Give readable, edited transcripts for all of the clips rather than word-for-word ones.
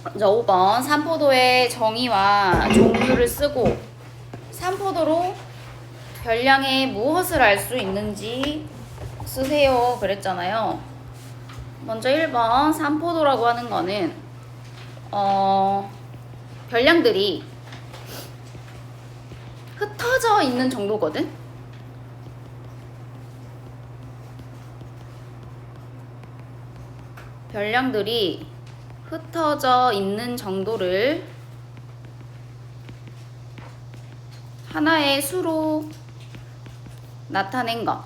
먼저 5번 산포도의 정의와 종류를 쓰고 산포도로 별량의 무엇을 알 수 있는지 쓰세요 그랬잖아요. 먼저 1번 산포도라고 하는 거는 별량들이 흩어져 있는 정도거든. 별량들이 흩어져 있는 정도를 하나의 수로 나타낸 것.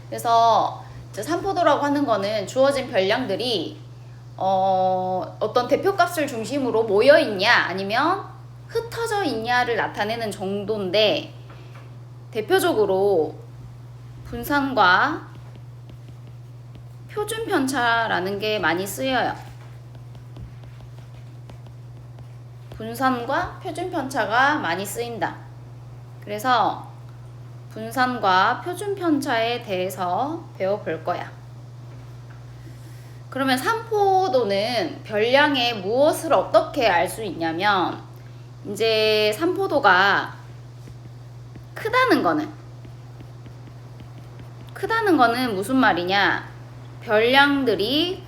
그래서 산포도라고 하는 거는 주어진 별량들이 어떤 대표값을 중심으로 모여 있냐 아니면 흩어져 있냐를 나타내는 정도인데, 대표적으로 분산과 표준 편차라는 게 많이 쓰여요. 분산과 표준 편차가 많이 쓰인다. 그래서 분산과 표준 편차에 대해서 배워볼 거야. 그러면 산포도는 별량의 무엇을 어떻게 알 수 있냐면, 이제 산포도가 크다는 거는 무슨 말이냐? 별량들이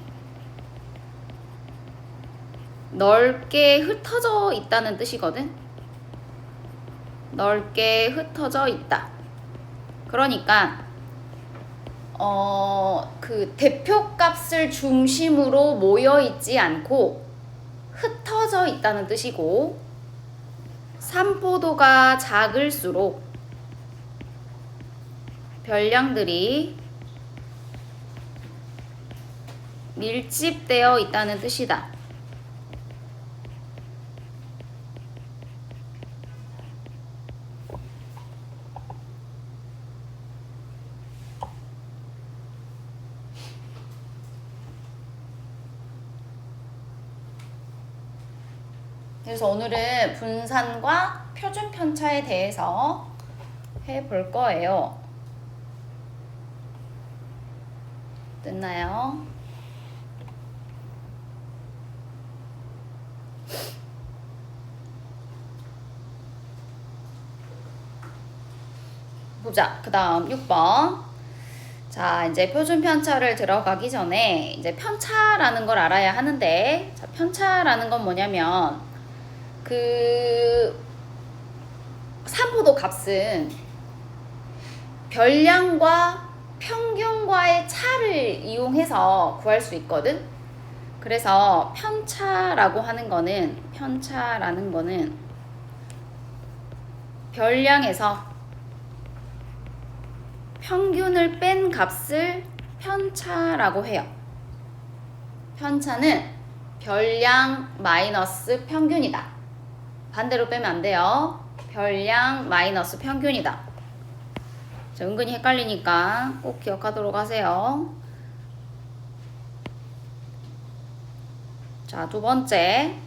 넓게 흩어져 있다는 뜻이거든. 넓게 흩어져 있다. 그러니까 그 대표값을 중심으로 모여 있지 않고 흩어져 있다는 뜻이고, 산포도가 작을수록 별량들이 밀집되어 있다는 뜻이다. 그래서 오늘은 분산과 표준 편차에 대해서 해볼 거예요. 됐나요? 보자. 그 다음 6번. 자, 이제 표준 편차를 들어가기 전에 이제 편차라는 걸 알아야 하는데, 자, 편차라는 건 뭐냐면, 그 산포도 값은 별량과 평균과의 차를 이용해서 구할 수 있거든. 그래서 편차라는 거는 별량에서 평균을 뺀 값을 편차라고 해요. 편차는 별량 마이너스 평균이다. 반대로 빼면 안 돼요. 별량 마이너스 평균이다. 자, 은근히 헷갈리니까 꼭 기억하도록 하세요. 자, 두 번째.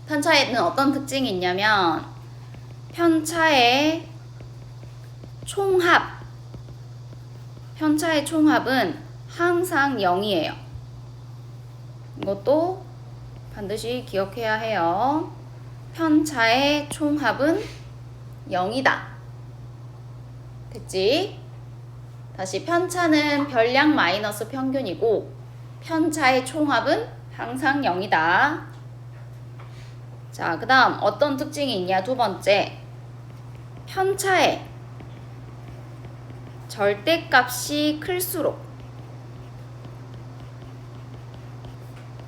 편차에는 어떤 특징이 있냐면, 편차의 총합은 항상 0이에요. 이것도 반드시 기억해야 해요. 편차의 총합은 0이다. 됐지? 다시, 편차는 별량 마이너스 평균이고 편차의 총합은 항상 0이다. 자, 그 다음 어떤 특징이 있냐? 두 번째. 편차의 절대값이 클수록,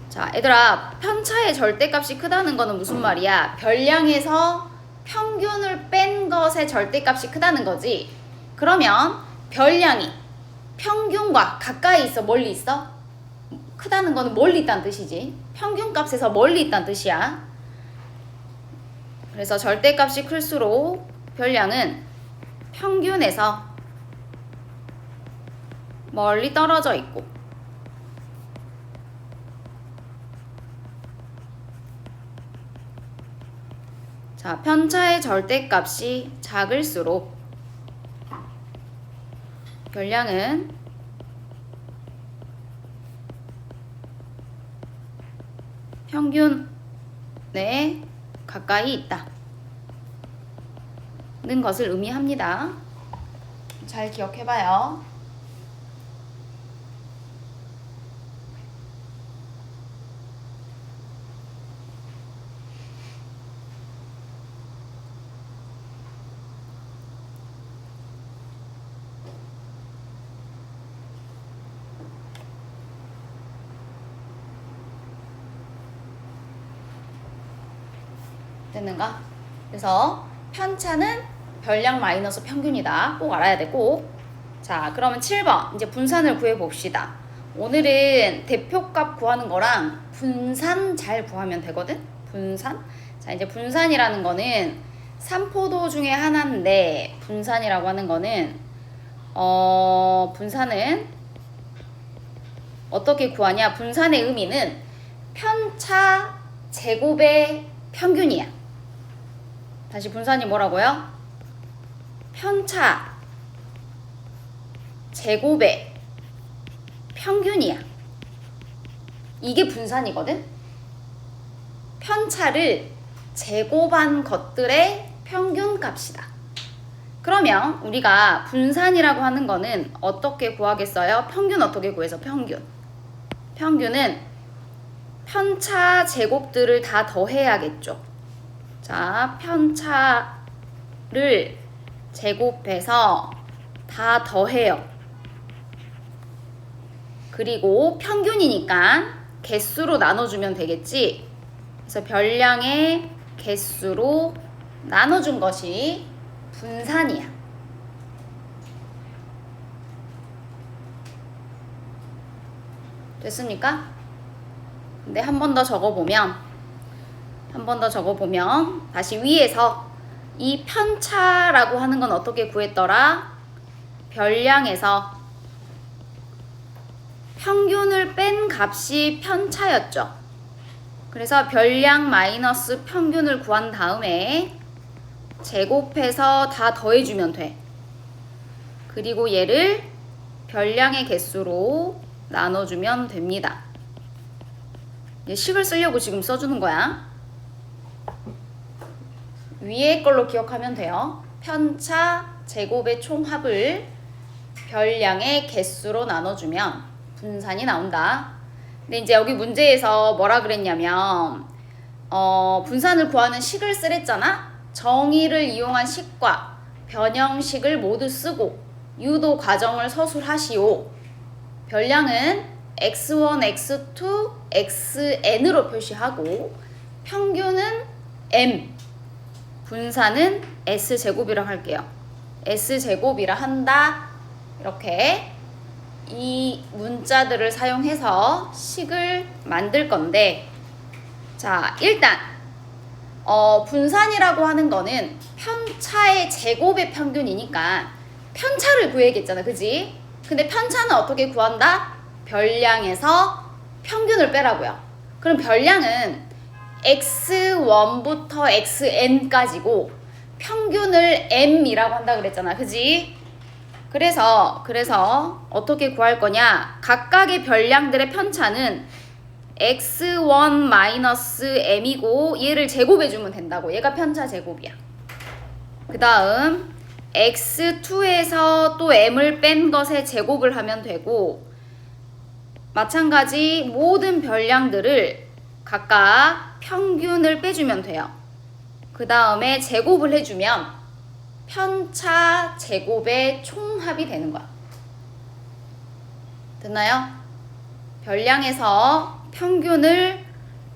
자, 얘들아, 편차의 절대값이 크다는 거는 무슨 말이야? 별량에서 평균을 뺀 것의 절대값이 크다는 거지. 그러면 별량이 평균과 가까이 있어, 멀리 있어? 크다는 거는 멀리 있다는 뜻이지. 평균값에서 멀리 있다는 뜻이야. 그래서 절대값이 클수록 별량은 평균에서 멀리 떨어져 있고, 자, 편차의 절대값이 작을수록 별량은 평균에 가까이 있다 는 것을 의미합니다. 잘 기억해봐요. 됐는가? 그래서 편차는 별량 마이너스 평균이다. 꼭 알아야 되고. 자, 그러면 7번 이제 분산을 구해 봅시다. 오늘은 대표값 구하는 거랑 분산 잘 구하면 되거든? 분산? 자, 이제 분산이라는 거는 3포도 중에 하나인데 분산이라고 하는 거는 분산은 어떻게 구하냐? 분산의 의미는 편차 제곱의 평균이야. 다시 분산이 뭐라고요? 편차 제곱의 평균이야. 이게 분산이거든? 편차를 제곱한 것들의 평균값이다. 그러면 우리가 분산이라고 하는 거는 어떻게 구하겠어요? 평균 어떻게 구해서 평균은 편차 제곱들을 다 더해야겠죠. 자, 편차를 제곱해서 다 더해요. 그리고 평균이니까 개수로 나눠주면 되겠지. 그래서 별량의 개수로 나눠준 것이 분산이야. 됐습니까? 근데 한 번 더 적어보면 다시 위에서 이 편차라고 하는 건 어떻게 구했더라? 별량에서 평균을 뺀 값이 편차였죠. 그래서 별량 마이너스 평균을 구한 다음에 제곱해서 다 더해주면 돼. 그리고 얘를 별량의 개수로 나눠주면 됩니다. 식을 쓰려고 지금 써주는 거야. 위에 걸로 기억하면 돼요. 편차 제곱의 총합을 별량의 개수로 나눠주면 분산이 나온다. 근데 이제 여기 문제에서 뭐라 그랬냐면 분산을 구하는 식을 쓰랬잖아. 정의를 이용한 식과 변형식을 모두 쓰고 유도 과정을 서술하시오. 별량은 x1, x2, xn으로 표시하고 평균은 m, 분산은 s제곱이라고 할게요. s제곱이라 한다. 이렇게 이 문자들을 사용해서 식을 만들 건데, 자, 일단 분산이라고 하는 거는 편차의 제곱의 평균이니까 편차를 구해야겠잖아, 그지? 근데 편차는 어떻게 구한다? 별량에서 평균을 빼라고요. 그럼 별량은 x1부터 xn까지고 평균을 m이라고 한다 그랬잖아, 그지? 그래서 어떻게 구할 거냐? 각각의 별량들의 편차는 x1-m이고 얘를 제곱해주면 된다고. 얘가 편차 제곱이야. 그 다음 x2에서 또 m을 뺀 것에 제곱을 하면 되고, 마찬가지 모든 별량들을 각각 평균을 빼주면 돼요. 그 다음에 제곱을 해주면 편차 제곱의 총합이 되는 거야. 됐나요? 별량에서 평균을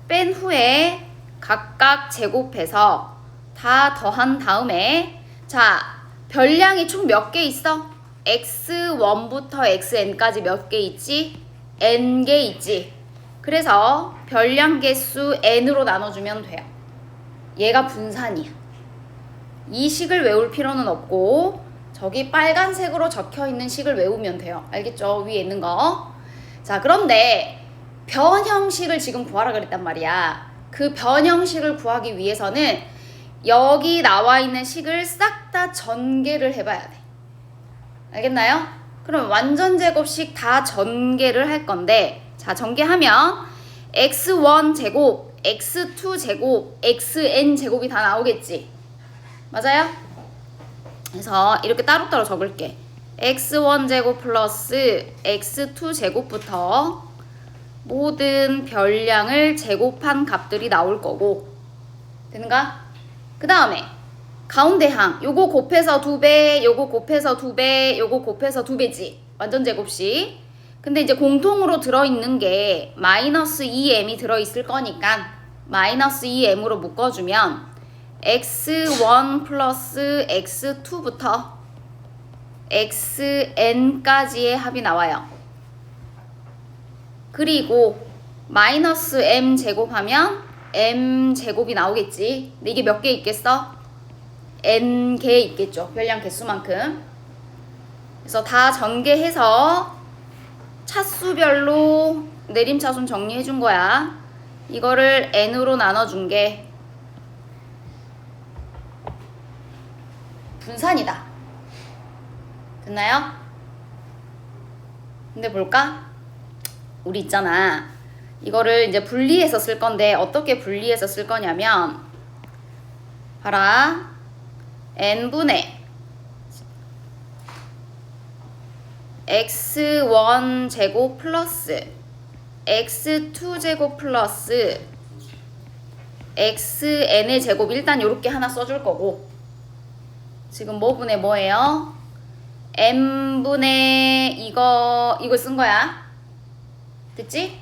뺀 후에 각각 제곱해서 다 더한 다음에, 자, 별량이 총 몇 개 있어? x1부터 xn까지 몇 개 있지? n개 있지? 그래서 별량 개수 n으로 나눠주면 돼요. 얘가 분산이야. 이 식을 외울 필요는 없고 저기 빨간색으로 적혀있는 식을 외우면 돼요. 알겠죠? 위에 있는 거. 자, 그런데 변형식을 지금 구하라 그랬단 말이야. 그 변형식을 구하기 위해서는 여기 나와 있는 식을 싹 다 전개를 해봐야 돼. 알겠나요? 그럼 완전 제곱식 다 전개를 할 건데, 자, 전개하면 x1 제곱, x2 제곱, xn 제곱이 다 나오겠지. 맞아요? 그래서 이렇게 따로따로 적을게. x1 제곱 플러스 x2 제곱부터 모든 별량을 제곱한 값들이 나올 거고, 되는가? 그 다음에 가운데 항, 요거 곱해서 2배, 요거 곱해서 2배, 요거 곱해서 2배지. 완전 제곱식. 근데 이제 공통으로 들어있는 게 마이너스 2m이 들어있을 거니까 마이너스 2m으로 묶어주면 x1 플러스 x2부터 xn까지의 합이 나와요. 그리고 마이너스 m 제곱하면 m 제곱이 나오겠지. 근데 이게 몇 개 있겠어? n 개 있겠죠. 별량 개수만큼. 그래서 다 전개해서 차수별로 내림차순 정리해 준 거야. 이거를 n으로 나눠준 게 분산이다. 됐나요? 근데 볼까? 우리 있잖아. 이거를 이제 분리해서 쓸 건데 어떻게 분리해서 쓸 거냐면, 봐라. n분의 x1 제곱 플러스 x2 제곱 플러스 xn의 제곱, 일단 요렇게 하나 써줄 거고, 지금 뭐분의 뭐예요? m분의 이걸 쓴 거야. 됐지?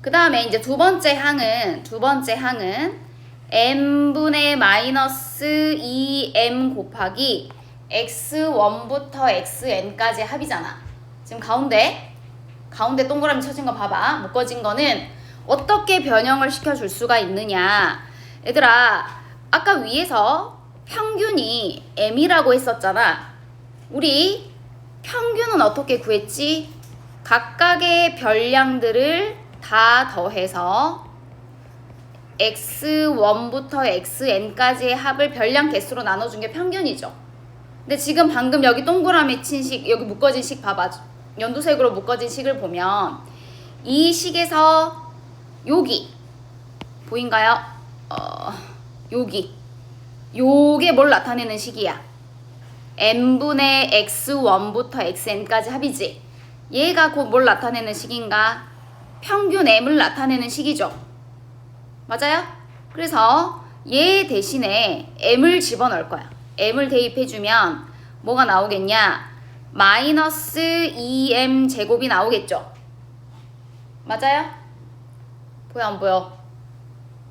그 다음에 이제 두 번째 항은 m분의 마이너스 2m 곱하기 x1부터 xn까지 합이잖아. 지금 가운데 동그라미 쳐진 거 봐봐. 묶어진 거는 어떻게 변형을 시켜줄 수가 있느냐. 얘들아, 아까 위에서 평균이 m이라고 했었잖아. 우리 평균은 어떻게 구했지? 각각의 별량들을 다 더해서 x1부터 xn까지의 합을 별량 개수로 나눠준 게 평균이죠. 근데 지금 방금 여기 동그라미 친 식, 여기 묶어진 식 봐봐. 연두색으로 묶어진 식을 보면 이 식에서 여기 보인가요? 요게 뭘 나타내는 식이야? m분의 x1부터 xn까지 합이지. 얘가 곧 뭘 나타내는 식인가? 평균 m을 나타내는 식이죠. 맞아요? 그래서 얘 대신에 m을 집어넣을 거야. m을 대입해주면 뭐가 나오겠냐? 마이너스 2m 제곱이 나오겠죠. 맞아요? 보여 안 보여?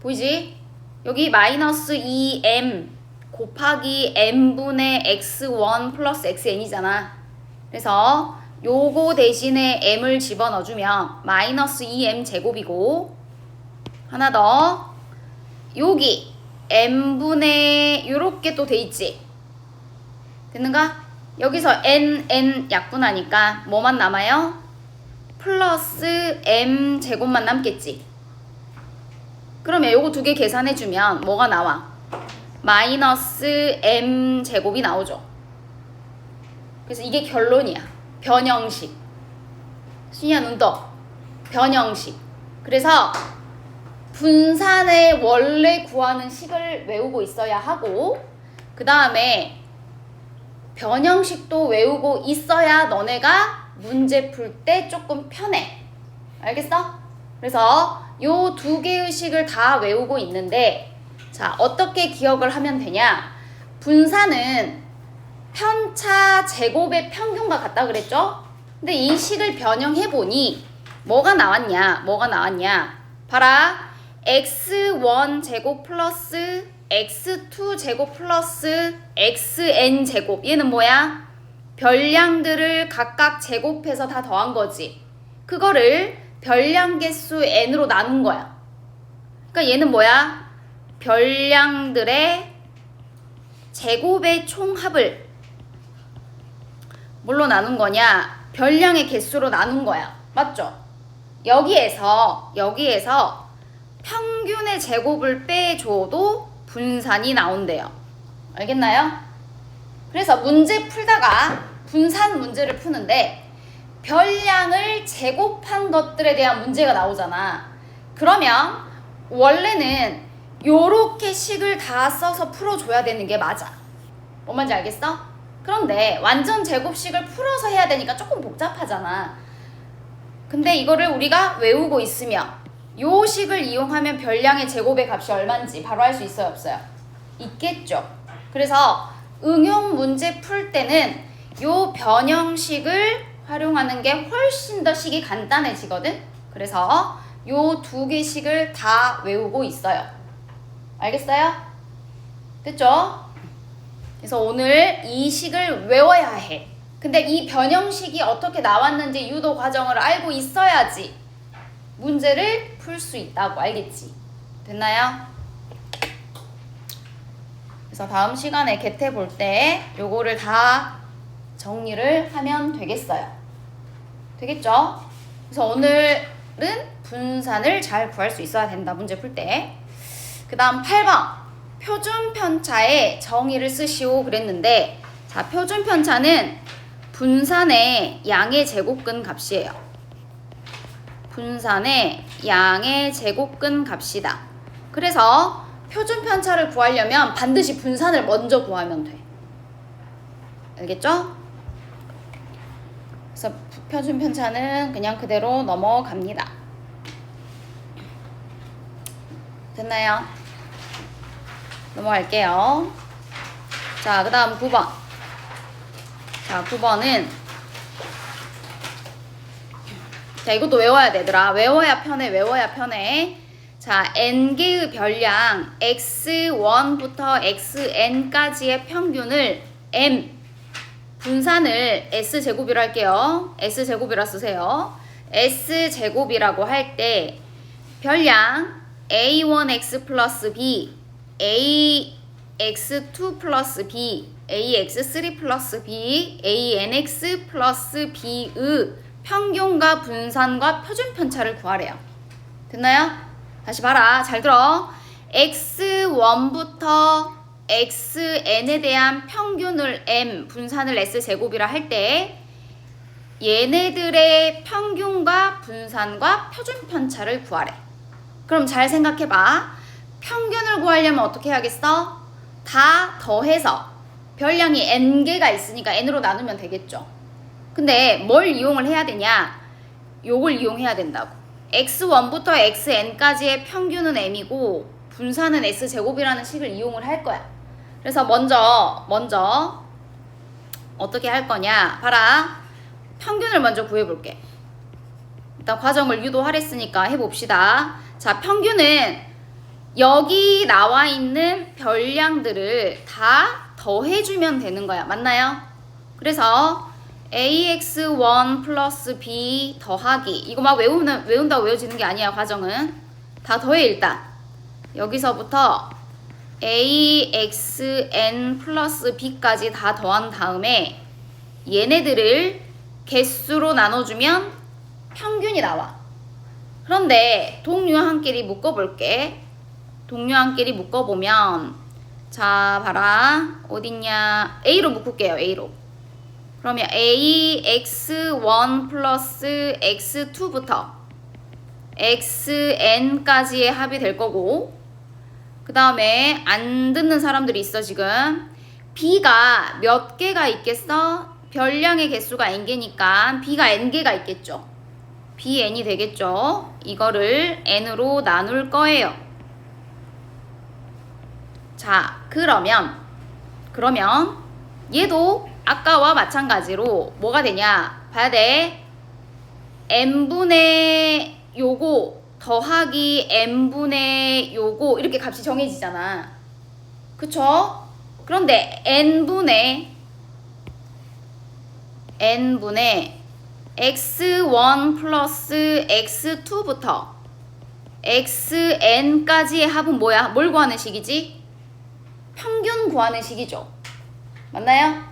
보이지? 여기 마이너스 2m 곱하기 m분의 x1 플러스 xn이잖아. 그래서 요거 대신에 m을 집어넣어주면 마이너스 2m 제곱이고, 하나 더, 여기 n분의 요렇게 또 돼있지. 됐는가? 여기서 n 약분하니까 뭐만 남아요? 플러스 m 제곱만 남겠지. 그러면 요거 두 개 계산해주면 뭐가 나와? 마이너스 m 제곱이 나오죠. 그래서 이게 결론이야. 변형식. 순이야 눈 떠. 변형식. 그래서 분산의 원래 구하는 식을 외우고 있어야 하고, 그 다음에 변형식도 외우고 있어야 너네가 문제 풀 때 조금 편해. 알겠어? 그래서 요 두 개의 식을 다 외우고 있는데, 자, 어떻게 기억을 하면 되냐? 분산은 편차 제곱의 평균과 같다 그랬죠? 근데 이 식을 변형해보니 뭐가 나왔냐? 봐라. x1 제곱 플러스 x2 제곱 플러스 xn 제곱. 얘는 뭐야? 별량들을 각각 제곱해서 다 더한 거지. 그거를 별량 개수 n으로 나눈 거야. 그러니까 얘는 뭐야? 별량들의 제곱의 총합을 뭘로 나눈 거냐? 별량의 개수로 나눈 거야. 맞죠? 여기에서 평균의 제곱을 빼줘도 분산이 나온대요. 알겠나요? 그래서 문제 풀다가 분산 문제를 푸는데 별량을 제곱한 것들에 대한 문제가 나오잖아. 그러면 원래는 요렇게 식을 다 써서 풀어줘야 되는 게 맞아. 뭔 말인지 알겠어? 그런데 완전 제곱식을 풀어서 해야 되니까 조금 복잡하잖아. 근데 이거를 우리가 외우고 있으면 요 식을 이용하면 별량의 제곱의 값이 얼마인지 바로 알 수 있어요, 없어요? 있겠죠. 그래서 응용 문제 풀 때는 요 변형식을 활용하는 게 훨씬 더 식이 간단해지거든. 그래서 요 두 개식을 다 외우고 있어요. 알겠어요? 됐죠? 그래서 오늘 이 식을 외워야 해. 근데 이 변형식이 어떻게 나왔는지 유도 과정을 알고 있어야지 문제를 풀 수 있다고. 알겠지? 됐나요? 그래서 다음 시간에 개태 볼 때 요거를 다 정리를 하면 되겠어요. 되겠죠? 그래서 오늘은 분산을 잘 구할 수 있어야 된다. 문제 풀 때. 그 다음 8번. 표준 편차의 정의를 쓰시오 그랬는데, 자, 표준 편차는 분산의 양의 제곱근 값이에요. 분산의 양의 제곱근 값이다. 그래서 표준 편차를 구하려면 반드시 분산을 먼저 구하면 돼. 알겠죠? 그래서 표준 편차는 그냥 그대로 넘어갑니다. 됐나요? 넘어갈게요. 자, 그 다음 9번. 자, 9번은 자, 이것도 외워야 되더라. 외워야 편해. 자, n개의 별량 x1부터 xn까지의 평균을 m 분산을 s제곱이라 할게요. s제곱이라 쓰세요. s제곱이라고 할 때 별량 a1x 플러스 b, ax2 플러스 b, ax3 플러스 b, anx 플러스 b의 평균과 분산과 표준 편차를 구하래요. 됐나요? 다시 봐라. 잘 들어. x1부터 xn에 대한 평균을 m, 분산을 s제곱이라 할 때 얘네들의 평균과 분산과 표준 편차를 구하래. 그럼 잘 생각해봐. 평균을 구하려면 어떻게 해야겠어? 다 더해서 별량이 n개가 있으니까 n으로 나누면 되겠죠. 근데 뭘 이용을 해야 되냐? 요걸 이용해야 된다고. x1부터 xn까지의 평균은 m이고 분산은 s제곱이라는 식을 이용을 할 거야. 그래서 먼저 어떻게 할 거냐? 봐라. 평균을 먼저 구해볼게. 일단 과정을 유도하랬으니까 해봅시다. 자, 평균은 여기 나와 있는 별량들을 다 더해주면 되는 거야. 맞나요? 그래서 ax1 플러스 b 더하기, 이거 막 외운다고 외워지는 게 아니야. 과정은 다 더해. 일단 여기서부터 axn 플러스 b까지 다 더한 다음에 얘네들을 개수로 나눠주면 평균이 나와. 그런데 동류한끼리 묶어볼게. 동류한끼리 묶어보면, 자, 봐라. 어딨냐? a로 묶을게요. a로. 그러면 ax1 플러스 x2부터 xn까지의 합이 될 거고, 그 다음에 안 듣는 사람들이 있어. 지금 b가 몇 개가 있겠어? 별량의 개수가 n개니까 b가 n개가 있겠죠. bn이 되겠죠. 이거를 n으로 나눌 거예요. 자, 그러면 얘도 아까와 마찬가지로 뭐가 되냐? 봐야 돼. n분의 요거 더하기 n분의 요거, 이렇게 값이 정해지잖아. 그쵸? 그런데 n분의 x1 플러스 x2부터 xn까지의 합은 뭐야? 뭘 구하는 식이지? 평균 구하는 식이죠. 맞나요?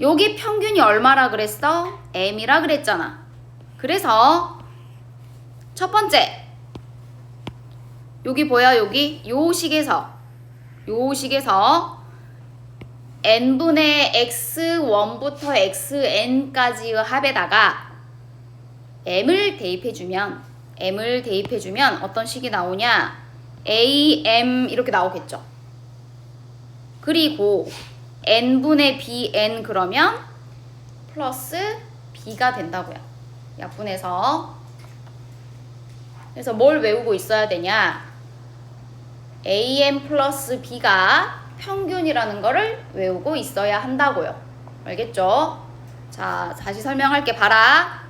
여기 평균이 얼마라 그랬어? m이라 그랬잖아. 그래서 첫 번째, 여기 보여? 여기 요 식에서 n분의 x1부터 xn까지의 합에다가 m을 대입해주면 어떤 식이 나오냐? am 이렇게 나오겠죠. 그리고 n분의 bn 그러면 플러스 b가 된다고요. 약분해서. 그래서 뭘 외우고 있어야 되냐? am 플러스 b가 평균이라는 거를 외우고 있어야 한다고요. 알겠죠? 자, 다시 설명할게. 봐야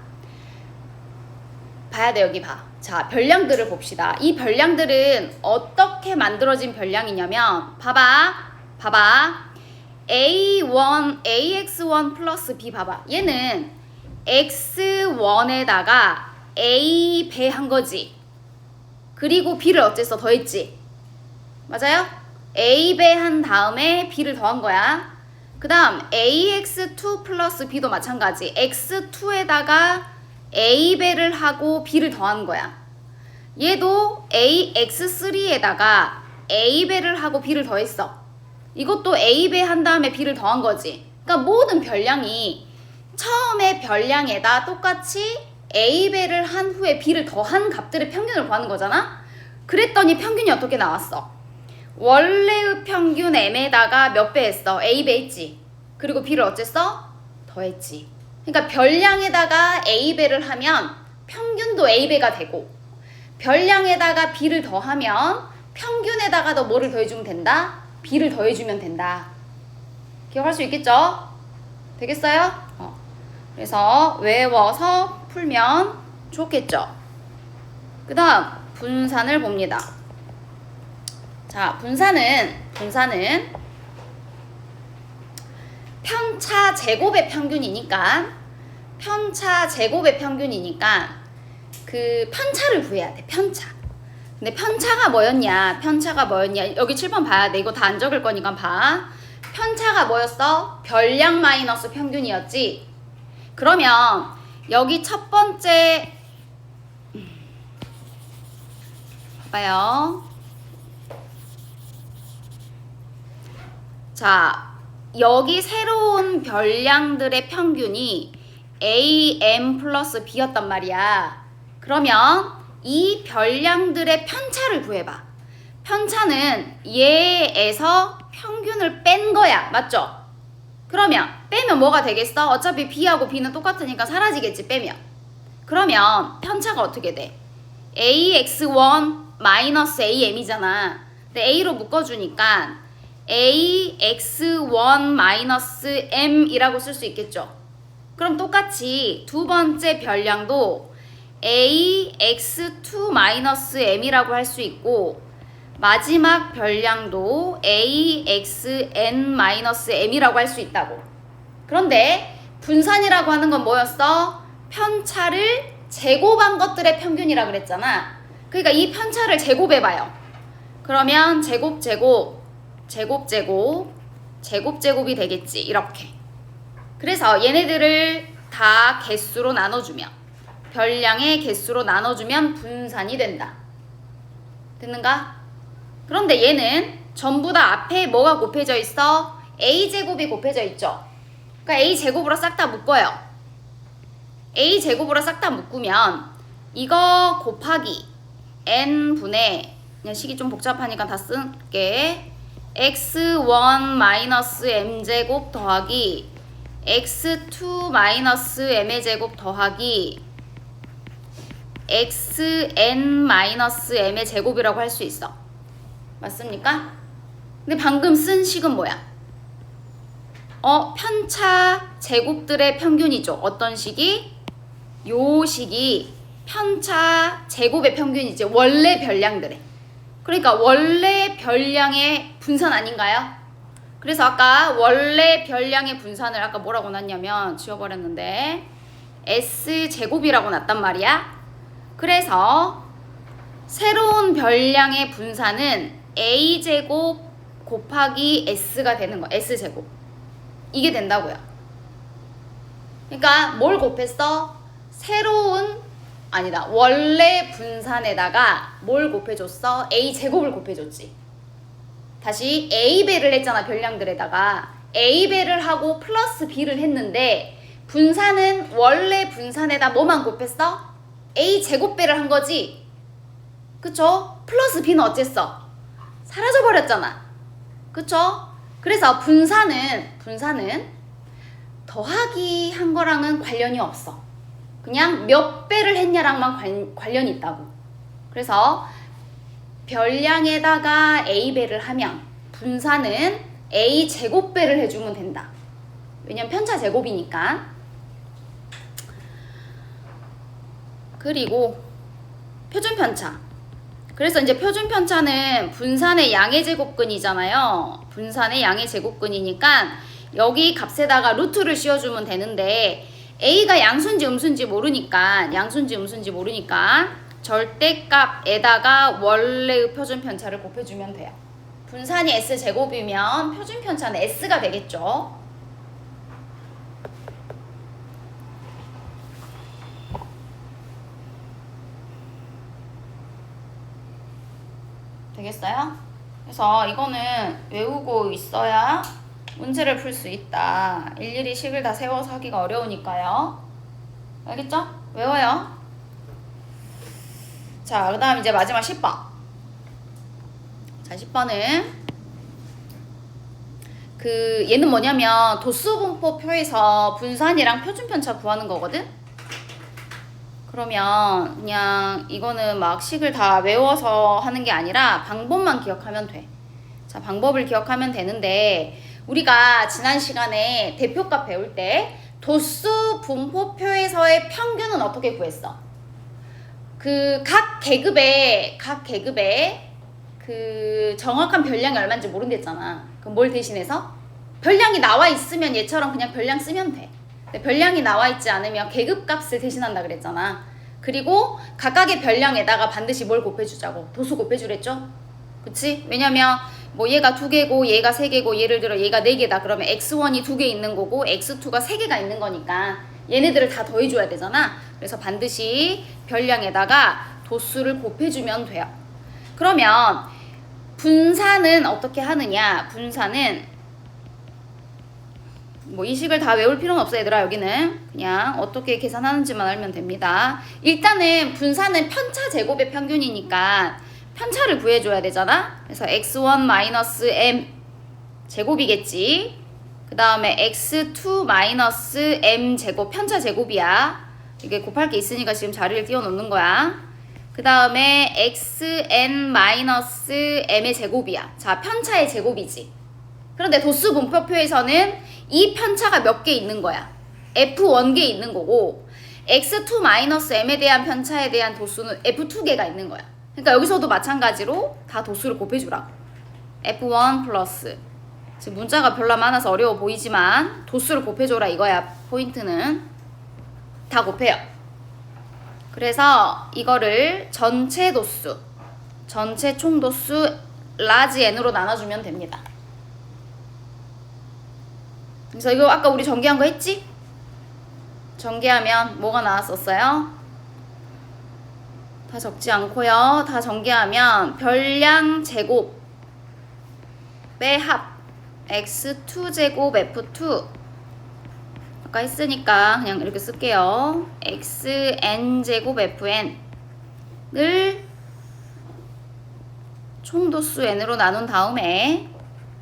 돼. 여기 봐. 자, 별량들을 봅시다. 이 별량들은 어떻게 만들어진 별량이냐면 봐봐. ax1 플러스 b 봐봐. 얘는 x1에다가 a 배한 거지. 그리고 b를 어째서 더했지. 맞아요? a 배한 다음에 b를 더한 거야. 그 다음 ax2 플러스 b도 마찬가지. x2에다가 a 배를 하고 b를 더한 거야. 얘도 ax3에다가 a 배를 하고 b를 더했어. 이것도 a 배 한 다음에 b를 더한 거지. 그러니까 모든 별량이 처음에 별량에다 똑같이 a 배를 한 후에 b를 더한 값들의 평균을 구하는 거잖아. 그랬더니 평균이 어떻게 나왔어? 원래의 평균 m에다가 몇 배 했어? a 배 했지. 그리고 b를 어쨌어? 더했지. 그러니까 별량에다가 a 배를 하면 평균도 a 배가 되고, 별량에다가 b를 더하면 평균에다가도 뭐를 더해주면 된다? b를 더해주면 된다. 기억할 수 있겠죠? 되겠어요? 그래서 외워서 풀면 좋겠죠? 그 다음 분산을 봅니다. 자, 분산은 편차 제곱의 평균이니까 그 편차를 구해야 돼. 편차. 근데 편차가 뭐였냐? 여기 7번 봐야 돼. 이거 다 안 적을 거니까 봐. 편차가 뭐였어? 별량 마이너스 평균이었지. 그러면 여기 첫 번째 봐봐요. 자, 여기 새로운 별량들의 평균이 am 플러스 b였단 말이야. 그러면 이 별량들의 편차를 구해봐. 편차는 얘에서 평균을 뺀 거야. 맞죠? 그러면 빼면 뭐가 되겠어? 어차피 b하고 b는 똑같으니까 사라지겠지, 빼면. 그러면 편차가 어떻게 돼? ax1 마이너스 am이잖아. 근데 a로 묶어주니까 ax1 마이너스 m이라고 쓸 수 있겠죠. 그럼 똑같이 두 번째 별량도 ax2 마이너스 m이라고 할 수 있고, 마지막 별량도 axn 마이너스 m이라고 할 수 있다고. 그런데 분산이라고 하는 건 뭐였어? 편차를 제곱한 것들의 평균이라 그랬잖아. 그러니까 이 편차를 제곱해봐요. 그러면 제곱제곱이 되겠지. 이렇게. 그래서 얘네들을 다 개수로 나눠주면, 별량의 개수로 나눠주면 분산이 된다. 됐는가? 그런데 얘는 전부 다 앞에 뭐가 곱해져 있어? a제곱이 곱해져 있죠. 그러니까 a제곱으로 싹 다 묶어요. a제곱으로 싹 다 묶으면 이거 곱하기 n분의, 그냥 식이 좀 복잡하니까 다 쓸게. x1 마이너스 m제곱 더하기 x2 마이너스 m의 제곱 더하기 xn 마이너스 m의 제곱이라고 할 수 있어. 맞습니까? 근데 방금 쓴 식은 뭐야? 편차 제곱들의 평균이죠. 어떤 식이? 요 식이 편차 제곱의 평균이지. 원래 별량들의. 그러니까 원래 별량의 분산 아닌가요? 그래서 아까 원래 별량의 분산을 아까 뭐라고 놨냐면 지워버렸는데 S제곱이라고 놨단 말이야. 그래서 새로운 별량의 분산은 A제곱 곱하기 S가 되는 거야. S제곱. 이게 된다고요. 그러니까 뭘 곱했어? 원래 분산에다가 뭘 곱해줬어? A제곱을 곱해줬지. 다시 A배를 했잖아. 별량들에다가 A배를 하고 플러스 B를 했는데 분산은 원래 분산에다 뭐만 곱했어? A 제곱배를 한 거지. 그쵸? 플러스 B는 어쨌어? 사라져버렸잖아. 그쵸? 그래서 분산은 더하기 한 거랑은 관련이 없어. 그냥 몇 배를 했냐랑만 관련이 있다고. 그래서 별량에다가 A배를 하면 분산은 A 제곱배를 해주면 된다. 왜냐면 편차 제곱이니까. 그리고 표준편차. 그래서 이제 표준편차는 분산의 양의 제곱근이잖아요. 분산의 양의 제곱근이니까 여기 값에다가 루트를 씌워주면 되는데 A가 양수인지 음수인지 모르니까 절대값에다가 원래의 표준편차를 곱해주면 돼요. 분산이 S제곱이면 표준편차는 S가 되겠죠. 되겠어요? 그래서 이거는 외우고 있어야 문제를 풀 수 있다. 일일이 식을 다 세워서 하기가 어려우니까요. 알겠죠? 외워요. 자, 그 다음 이제 마지막 10번. 자, 10번은 얘는 뭐냐면 도수분포표에서 분산이랑 표준편차 구하는 거거든? 그러면 그냥 이거는 막 식을 다 외워서 하는 게 아니라 방법만 기억하면 돼. 자, 방법을 기억하면 되는데 우리가 지난 시간에 대표값 배울 때 도수 분포표에서의 평균은 어떻게 구했어? 각 계급의 정확한 별량이 얼마인지 모른댔잖아. 그럼 뭘 대신해서? 별량이 나와 있으면 얘처럼 그냥 별량 쓰면 돼. 근데 별량이 나와 있지 않으면 계급값을 대신한다 그랬잖아. 그리고 각각의 별량에다가 반드시 뭘 곱해주자고? 도수 곱해주랬죠? 그치? 왜냐면 뭐 얘가 2개고 얘가 3개고 예를 들어 얘가 4개다 그러면 x1이 2개 있는 거고 x2가 3개가 있는 거니까 얘네들을 다 더해줘야 되잖아. 그래서 반드시 별량에다가 도수를 곱해주면 돼요. 그러면 분산은 어떻게 하느냐? 분산은 뭐 이 식을 다 외울 필요는 없어 얘들아. 여기는 그냥 어떻게 계산하는지만 알면 됩니다. 일단은 분산은 편차 제곱의 평균이니까 편차를 구해줘야 되잖아. 그래서 x1 m 제곱이겠지. 그 다음에 x2 m 제곱 편차 제곱이야. 이게 곱할 게 있으니까 지금 자리를 띄워놓는 거야. 그 다음에 xn m의 제곱이야. 자, 편차의 제곱이지. 그런데 도수 분포표에서는 이 편차가 몇 개 있는 거야? F1개 있는 거고 x2 m에 대한 편차에 대한 도수는 F2개가 있는 거야. 그러니까 여기서도 마찬가지로 다 도수를 곱해주라. F1 플러스. 지금 문자가 별로 많아서 어려워 보이지만 도수를 곱해줘라 이거야. 포인트는 다 곱해요. 그래서 이거를 전체 도수, 전체 총 도수 라지 n으로 나눠주면 됩니다. 그래서 이거 아까 우리 전개한 거 했지? 전개하면 뭐가 나왔었어요? 다 적지 않고요. 다 전개하면 별량 제곱의 합 x2 제곱 f2 아까 했으니까 그냥 이렇게 쓸게요. xn 제곱 fn을 총도수 n으로 나눈 다음에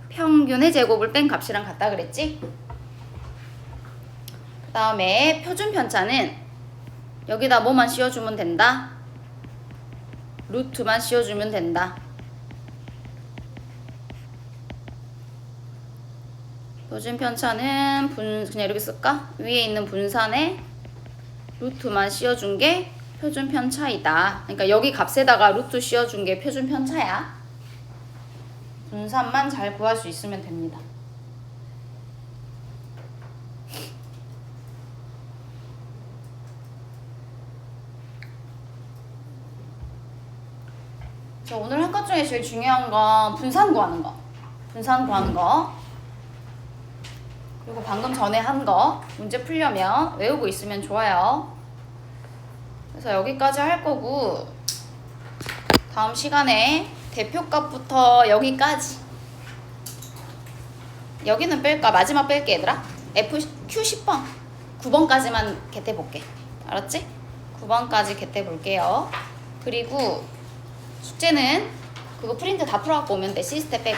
평균의 제곱을 뺀 값이랑 같다 그랬지? 그 다음에 표준편차는 여기다 뭐만 씌워주면 된다? 루트만 씌워주면 된다. 표준편차는 그냥 이렇게 쓸까? 위에 있는 분산에 루트만 씌워준 게 표준편차이다. 그러니까 여기 값에다가 루트 씌워준 게 표준편차야. 분산만 잘 구할 수 있으면 됩니다. 자, 오늘 한 것 중에 제일 중요한 건 분산 구하는 거. 분산 구하는 거. 그리고 방금 전에 한 거 문제 풀려면 외우고 있으면 좋아요. 그래서 여기까지 할 거고 다음 시간에 대표값부터 여기까지 여기는 뺄까? 마지막 뺄게 얘들아. Q 10번 9번까지만 겟해 볼게. 알았지? 9번까지 겟해 볼게요. 그리고 숙제는 그거 프린트 다 풀어갖고 오면 돼. 시스템 빼고.